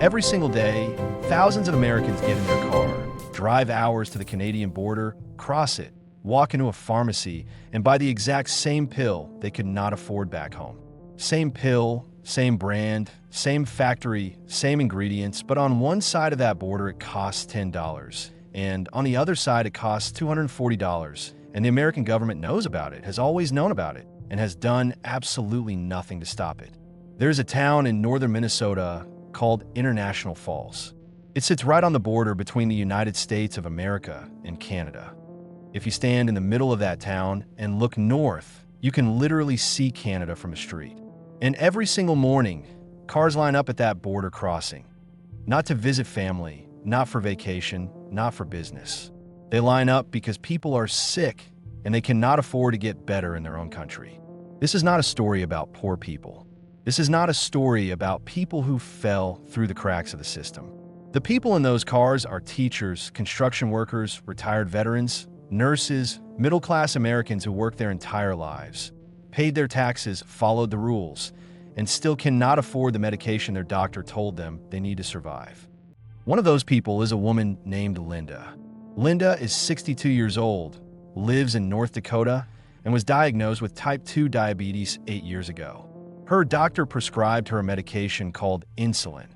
Every single day, thousands of Americans get in their car, drive hours to the Canadian border, cross it, walk into a pharmacy, and buy the exact same pill they could not afford back home. Same pill, same brand, same factory, same ingredients, but on one side of that border it costs $10, and on the other side it costs $240, and the American government knows about it, has always known about it, and has done absolutely nothing to stop it. There's a town in northern Minnesota called International Falls. It sits right on the border between the United States of America and Canada. If you stand in the middle of that town and look north, you can literally see Canada from the street. And every single morning, cars line up at that border crossing. Not to visit family, not for vacation, not for business. They line up because people are sick and they cannot afford to get better in their own country. This is not a story about poor people. This is not a story about people who fell through the cracks of the system. The people in those cars are teachers, construction workers, retired veterans, nurses, middle-class Americans who worked their entire lives, paid their taxes, followed the rules, and still cannot afford the medication their doctor told them they need to survive. One of those people is a woman named Linda. Linda is 62 years old, lives in North Dakota, and was diagnosed with type 2 diabetes 8 years ago. Her doctor prescribed her a medication called insulin.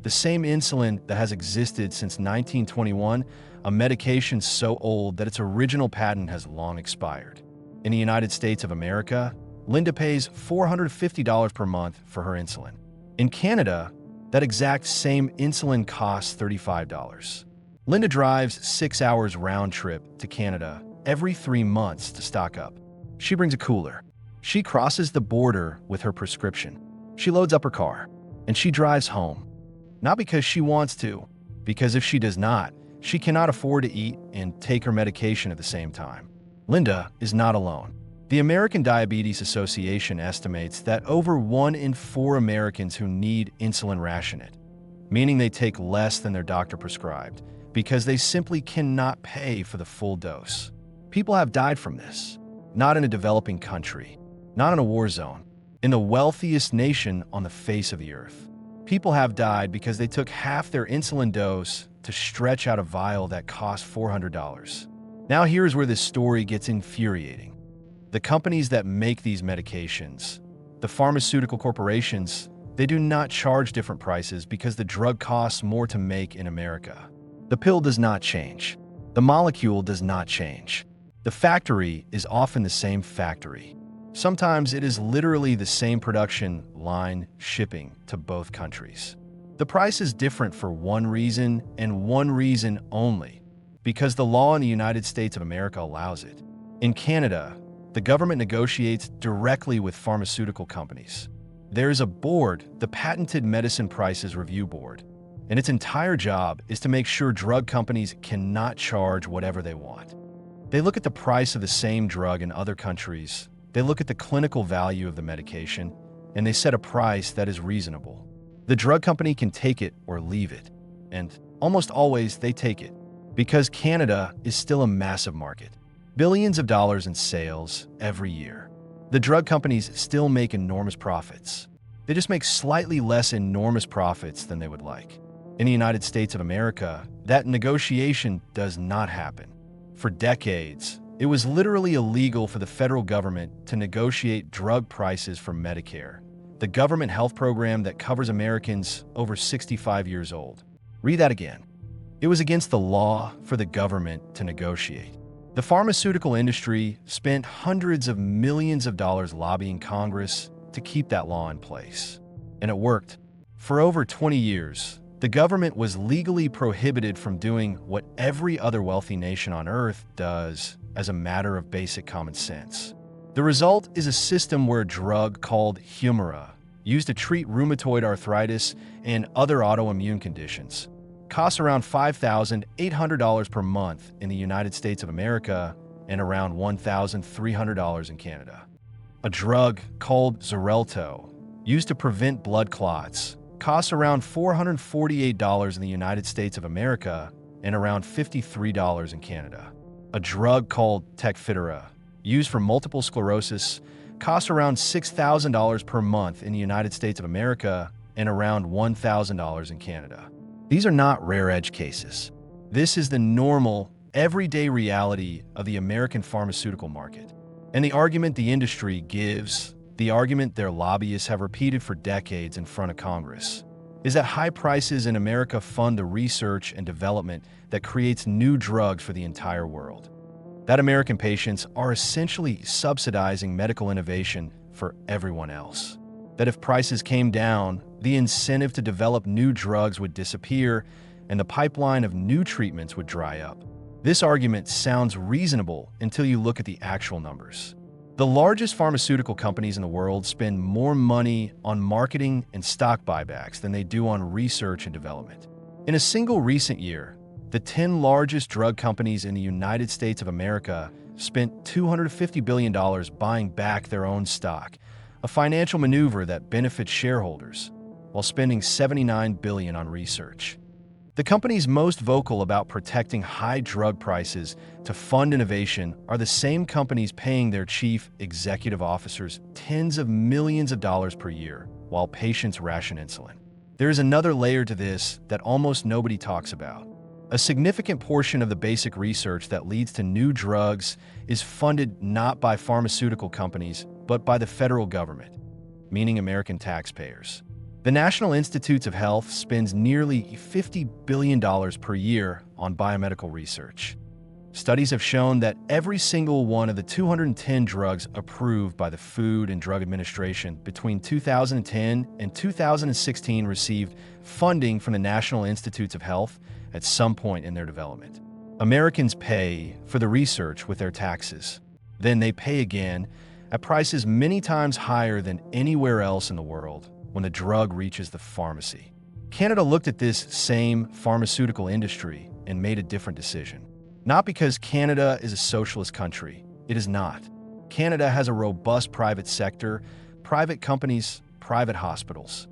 The same insulin that has existed since 1921, a medication so old that its original patent has long expired. In the United States of America, Linda pays $450 per month for her insulin. In Canada, that exact same insulin costs $35. Linda drives 6 hours round trip to Canada every 3 months to stock up. She brings a cooler. She crosses the border with her prescription. She loads up her car, and she drives home. Not because she wants to, because if she does not, she cannot afford to eat and take her medication at the same time. Linda is not alone. The American Diabetes Association estimates that over 1 in 4 Americans who need insulin ration it, meaning they take less than their doctor prescribed, because they simply cannot pay for the full dose. People have died from this, not in a developing country, not in a war zone, in the wealthiest nation on the face of the earth. People have died because they took half their insulin dose to stretch out a vial that cost $400. Now here's where this story gets infuriating. The companies that make these medications, the pharmaceutical corporations, they do not charge different prices because the drug costs more to make in America. The pill does not change. The molecule does not change. The factory is often the same factory. Sometimes it is literally the same production line shipping to both countries. The price is different for one reason and one reason only, because the law in the United States of America allows it. In Canada, the government negotiates directly with pharmaceutical companies. There is a board, the Patented Medicine Prices Review Board, and its entire job is to make sure drug companies cannot charge whatever they want. They look at the price of the same drug in other countries. They look at the clinical value of the medication, and they set a price that is reasonable. The drug company can take it or leave it, and almost always they take it, because Canada is still a massive market. Billions of dollars in sales every year. The drug companies still make enormous profits. They just make slightly less enormous profits than they would like. In the United States of America, that negotiation does not happen. For decades, it was literally illegal for the federal government to negotiate drug prices for Medicare, the government health program that covers Americans over 65 years old. Read that again. It was against the law for the government to negotiate. The pharmaceutical industry spent hundreds of millions of dollars lobbying Congress to keep that law in place. And it worked. For over 20 years, the government was legally prohibited from doing what every other wealthy nation on earth does as a matter of basic common sense. The result is a system where a drug called Humira, used to treat rheumatoid arthritis and other autoimmune conditions, costs around $5,800 per month in the United States of America and around $1,300 in Canada. A drug called Xarelto, used to prevent blood clots, costs around $448 in the United States of America and around $53 in Canada. A drug called Tecfidera, used for multiple sclerosis, costs around $6,000 per month in the United States of America and around $1,000 in Canada. These are not rare edge cases. This is the normal, everyday reality of the American pharmaceutical market. And the argument the industry gives, the argument their lobbyists have repeated for decades in front of Congress, is that high prices in America fund the research and development that creates new drugs for the entire world. That American patients are essentially subsidizing medical innovation for everyone else. That if prices came down, the incentive to develop new drugs would disappear and the pipeline of new treatments would dry up. This argument sounds reasonable until you look at the actual numbers. The largest pharmaceutical companies in the world spend more money on marketing and stock buybacks than they do on research and development. In a single recent year, the 10 largest drug companies in the United States of America spent $250 billion buying back their own stock, a financial maneuver that benefits shareholders, while spending $79 billion on research. The companies most vocal about protecting high drug prices to fund innovation are the same companies paying their chief executive officers tens of millions of dollars per year while patients ration insulin. There is another layer to this that almost nobody talks about. A significant portion of the basic research that leads to new drugs is funded not by pharmaceutical companies, but by the federal government, meaning American taxpayers. The National Institutes of Health spends nearly $50 billion per year on biomedical research. Studies have shown that every single one of the 210 drugs approved by the Food and Drug Administration between 2010 and 2016 received funding from the National Institutes of Health at some point in their development. Americans pay for the research with their taxes. Then they pay again at prices many times higher than anywhere else in the world when the drug reaches the pharmacy. Canada looked at this same pharmaceutical industry and made a different decision. Not because Canada is a socialist country. It is not. Canada has a robust private sector, private companies, private hospitals.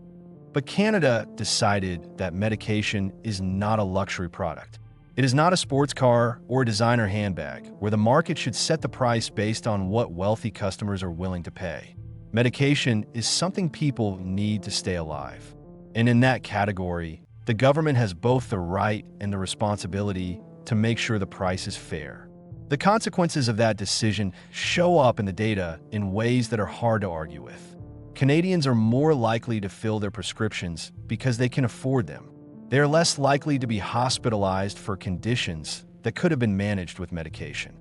But Canada decided that medication is not a luxury product. It is not a sports car or a designer handbag where the market should set the price based on what wealthy customers are willing to pay. Medication is something people need to stay alive. And in that category, the government has both the right and the responsibility to make sure the price is fair. The consequences of that decision show up in the data in ways that are hard to argue with. Canadians are more likely to fill their prescriptions because they can afford them. They are less likely to be hospitalized for conditions that could have been managed with medication.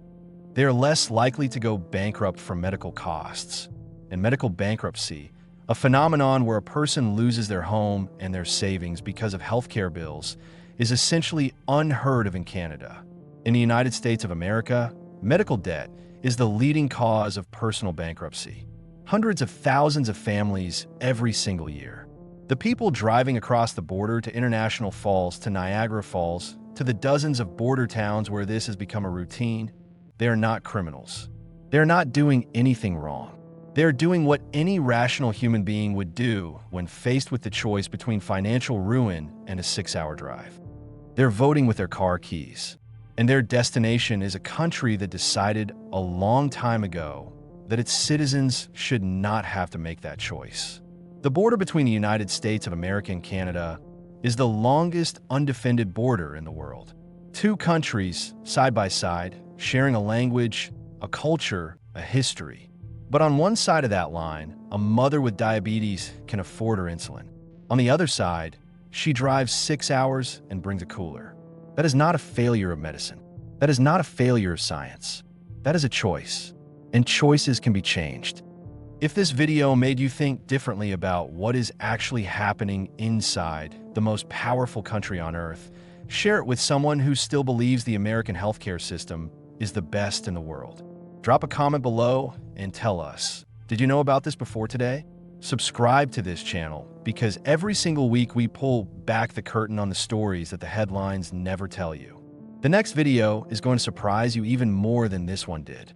They are less likely to go bankrupt from medical costs. And medical bankruptcy, a phenomenon where a person loses their home and their savings because of healthcare bills, is essentially unheard of in Canada. In the United States of America, medical debt is the leading cause of personal bankruptcy. Hundreds of thousands of families every single year. The people driving across the border to International Falls, to Niagara Falls, to the dozens of border towns where this has become a routine, they are not criminals. They are not doing anything wrong. They are doing what any rational human being would do when faced with the choice between financial ruin and a 6-hour drive. They're voting with their car keys. And their destination is a country that decided a long time ago that its citizens should not have to make that choice. The border between the United States of America and Canada is the longest undefended border in the world. Two countries, side by side, sharing a language, a culture, a history. But on one side of that line, a mother with diabetes can afford her insulin. On the other side, she drives 6 hours and brings a cooler. That is not a failure of medicine. That is not a failure of science. That is a choice. And choices can be changed. If this video made you think differently about what is actually happening inside the most powerful country on earth, share it with someone who still believes the American healthcare system is the best in the world. Drop a comment below and tell us, did you know about this before today? Subscribe to this channel because every single week we pull back the curtain on the stories that the headlines never tell you. The next video is going to surprise you even more than this one did.